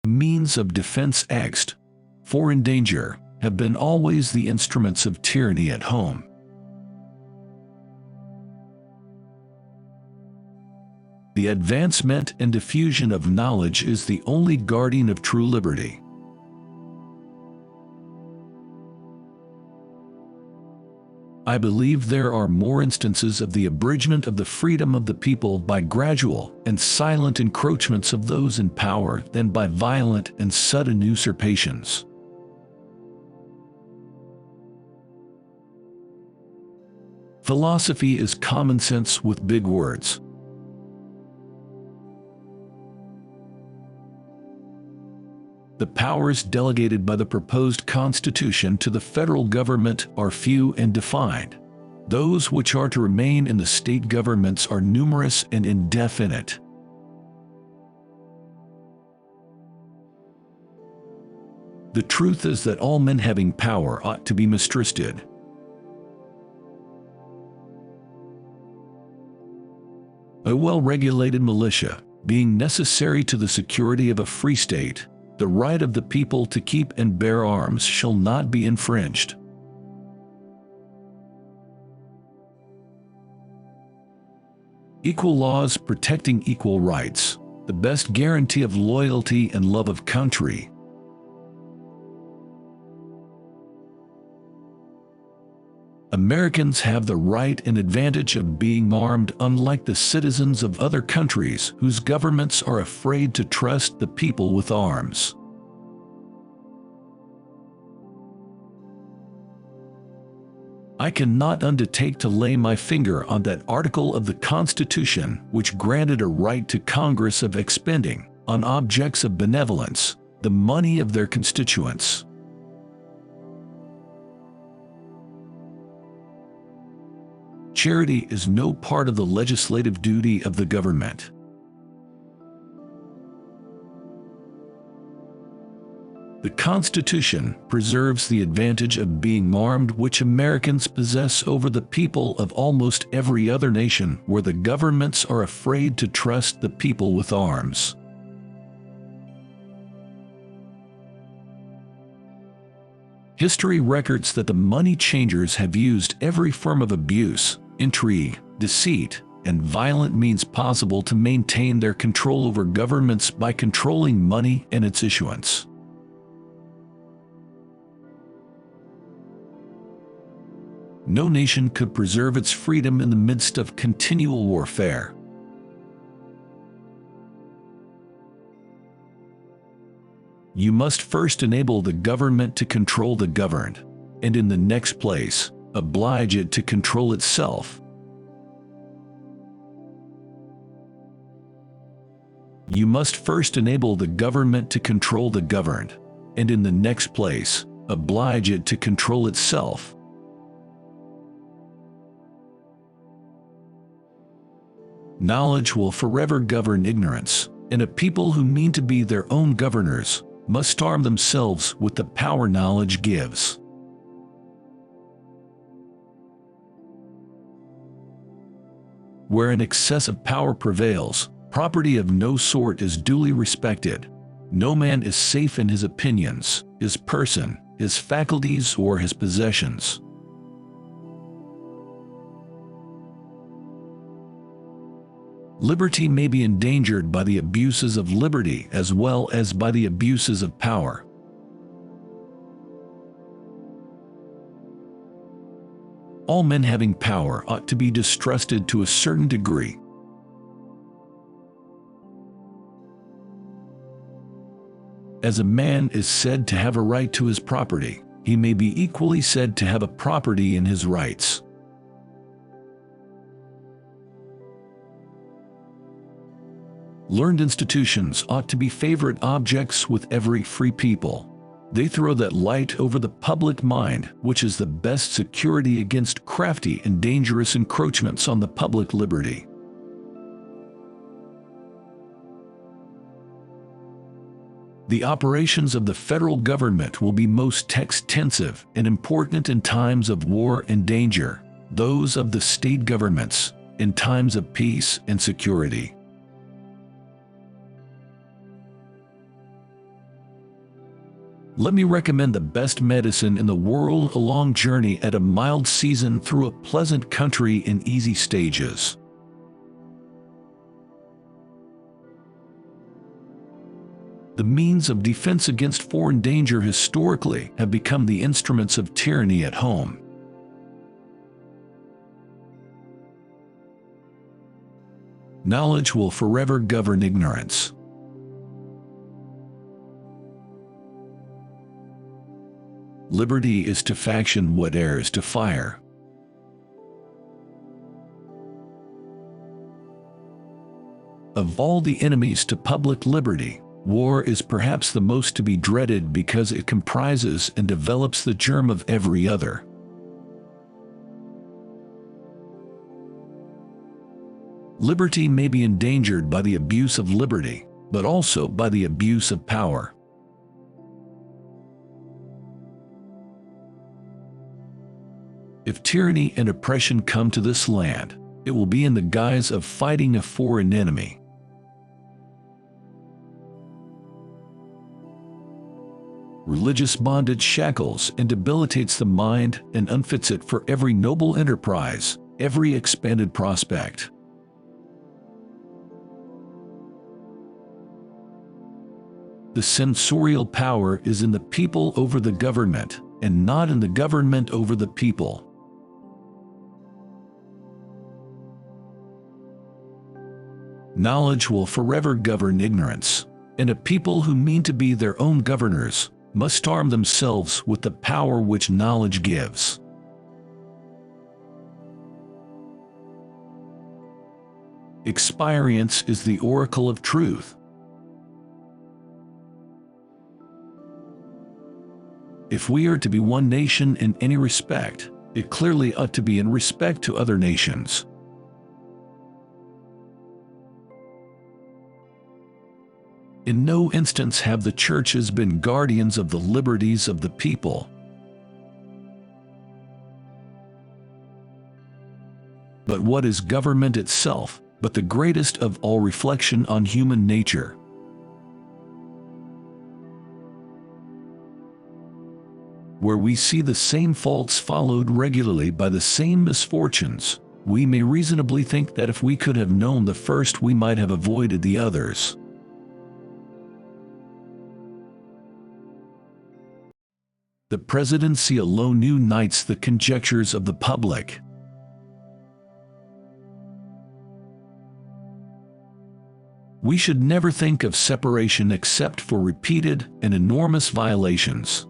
Means of defense ext, foreign danger, have been always the instruments of tyranny at home. The advancement and diffusion of knowledge is the only guardian of true liberty. I believe there are more instances of the abridgment of the freedom of the people by gradual and silent encroachments of those in power than by violent and sudden usurpations. Philosophy is common sense with big words. The powers delegated by the proposed Constitution to the federal government are few and defined. Those which are to remain in the state governments are numerous and indefinite. The truth is that all men having power ought to be mistrusted. A well-regulated militia, being necessary to the security of a free state, the right of the people to keep and bear arms shall not be infringed. Equal laws protecting equal rights, the best guarantee of loyalty and love of country. Americans have the right and advantage of being armed, unlike the citizens of other countries whose governments are afraid to trust the people with arms. I cannot undertake to lay my finger on that article of the Constitution which granted a right to Congress of expending, on objects of benevolence, the money of their constituents. Charity is no part of the legislative duty of the government. The Constitution preserves the advantage of being armed which Americans possess over the people of almost every other nation where the governments are afraid to trust the people with arms. History records that the money changers have used every form of abuse, intrigue, deceit, and violent means possible to maintain their control over governments by controlling money and its issuance. No nation could preserve its freedom in the midst of continual warfare. You must first enable the government to control the governed, and in the next place, oblige it to control itself. You must first enable the government to control the governed, and in the next place, oblige it to control itself. Knowledge will forever govern ignorance, and a people who mean to be their own governors must arm themselves with the power knowledge gives. Where an excess of power prevails, property of no sort is duly respected. No man is safe in his opinions, his person, his faculties, or his possessions. Liberty may be endangered by the abuses of liberty as well as by the abuses of power. All men having power ought to be distrusted to a certain degree. As a man is said to have a right to his property, he may be equally said to have a property in his rights. Learned institutions ought to be favorite objects with every free people. They throw that light over the public mind which is the best security against crafty and dangerous encroachments on the public liberty. The operations of the federal government will be most extensive and important in times of war and danger, those of the state governments in times of peace and security. Let me recommend the best medicine in the world: a long journey at a mild season through a pleasant country in easy stages. The means of defense against foreign danger historically have become the instruments of tyranny at home. Knowledge will forever govern ignorance. Liberty is to faction what air is to fire. Of all the enemies to public liberty, war is perhaps the most to be dreaded because it comprises and develops the germ of every other. Liberty may be endangered by the abuse of liberty, but also by the abuse of power. If tyranny and oppression come to this land, it will be in the guise of fighting a foreign enemy. Religious bondage shackles and debilitates the mind and unfits it for every noble enterprise, every expanded prospect. The censorial power is in the people over the government, and not in the government over the people. Knowledge will forever govern ignorance, and a people who mean to be their own governors must arm themselves with the power which knowledge gives. Experience is the oracle of truth. If we are to be one nation in any respect, it clearly ought to be in respect to other nations. In no instance have the churches been guardians of the liberties of the people. But what is government itself, but the greatest of all reflection on human nature? Where we see the same faults followed regularly by the same misfortunes, we may reasonably think that if we could have known the first, we might have avoided the others. The presidency alone unites the conjectures of the public. We should never think of separation except for repeated and enormous violations.